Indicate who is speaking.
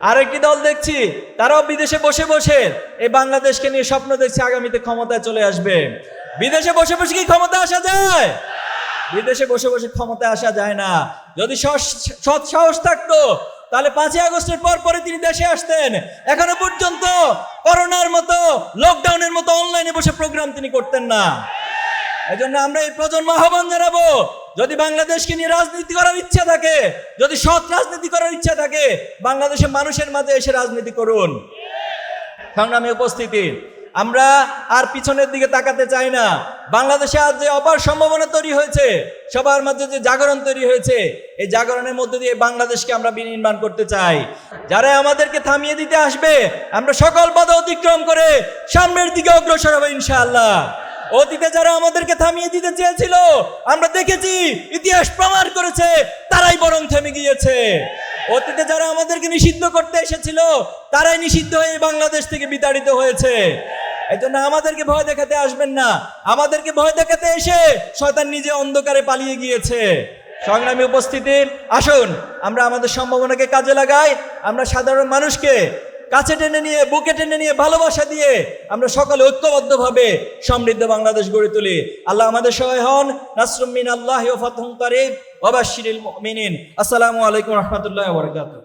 Speaker 1: আরেকটি দল দেখছি তারাও বিদেশে বসে বসে এই বাংলাদেশকে নিয়ে স্বপ্ন দেখছে আগামীতে ক্ষমতায় চলে আসবে। বিদেশে বসে বসে কি ক্ষমতা আসা যায়? বিদেশে বসে বসে ক্ষমতায় আসা যায় না। যদি সৎ সাহস থাকতো তাহলে 5ই আগস্টের পর পরে তিনি দেশে আসতেন। এখনো পর্যন্ত করোনার মতো লকডাউনের মতো অনলাইনে বসে প্রোগ্রাম তিনি করতেন না। এজন্য আমরা এই প্রজন্ম আহ্বান জানাবো, যদি বাংলাদেশকে নিয়ে রাজনীতি করার ইচ্ছা থাকে, যদি সৎ রাজনীতি করার ইচ্ছা থাকে, বাংলাদেশের মানুষের মাঝে এসে রাজনীতি করুন। সংগ্রামী উপস্থিতি, আমরা আর পিছনের দিকে তাকাতে চাই না। বাংলাদেশে আজ যে অপার সম্ভাবনা তৈরি হয়েছে, সবার মাঝে যে জাগরণ তৈরি হয়েছে, এই জাগরণের মধ্যে দিয়ে বাংলাদেশকে আমরা বিনির্মাণ করতে চাই। যারা আমাদেরকে থামিয়ে দিতে আসবে, আমরা সকল বাধা অতিক্রম করে সামনের দিকে অগ্রসর হবো ইনশাআল্লাহ। অতীতে যারা আমাদেরকে থামিয়ে দিতে চেয়েছিল, আমরা দেখেছি ইতিহাস প্রমাণ করেছে তারাই বরং থেমে গিয়েছে। অতীতে যারা আমাদেরকে নিষিদ্ধ করতে এসেছিল, তারাই নিষিদ্ধ হয়ে বাংলাদেশ থেকে বিতাড়িত হয়েছে। এই জন্য আমাদেরকে ভয় দেখাতে আসবেন না। আমাদেরকে ভয় দেখাতে এসে শয়তান নিজে অন্ধকারে পালিয়ে গিয়েছে। সংগ্রামী উপস্থিতি, আসুন আমরা আমাদের সম্ভাবনাকে কাজে লাগাই। আমরা সাধারণ মানুষকে কাছে টেনে নিয়ে, বুকে টেনে নিয়ে, ভালোবাসা দিয়ে আমরা সকলে ঐক্যবদ্ধভাবে সমৃদ্ধ বাংলাদেশ গড়ে তুলি। আল্লাহ আমাদের সহায় হন। নাসরুম মিনাল্লাহি ওয়া ফাতহুন কারীব ওয়া বাশশিরিল মুমিনিন। আসসালামু আলাইকুম ওয়া রাহমাতুল্লাহি ওয়া বারাকাতুহু।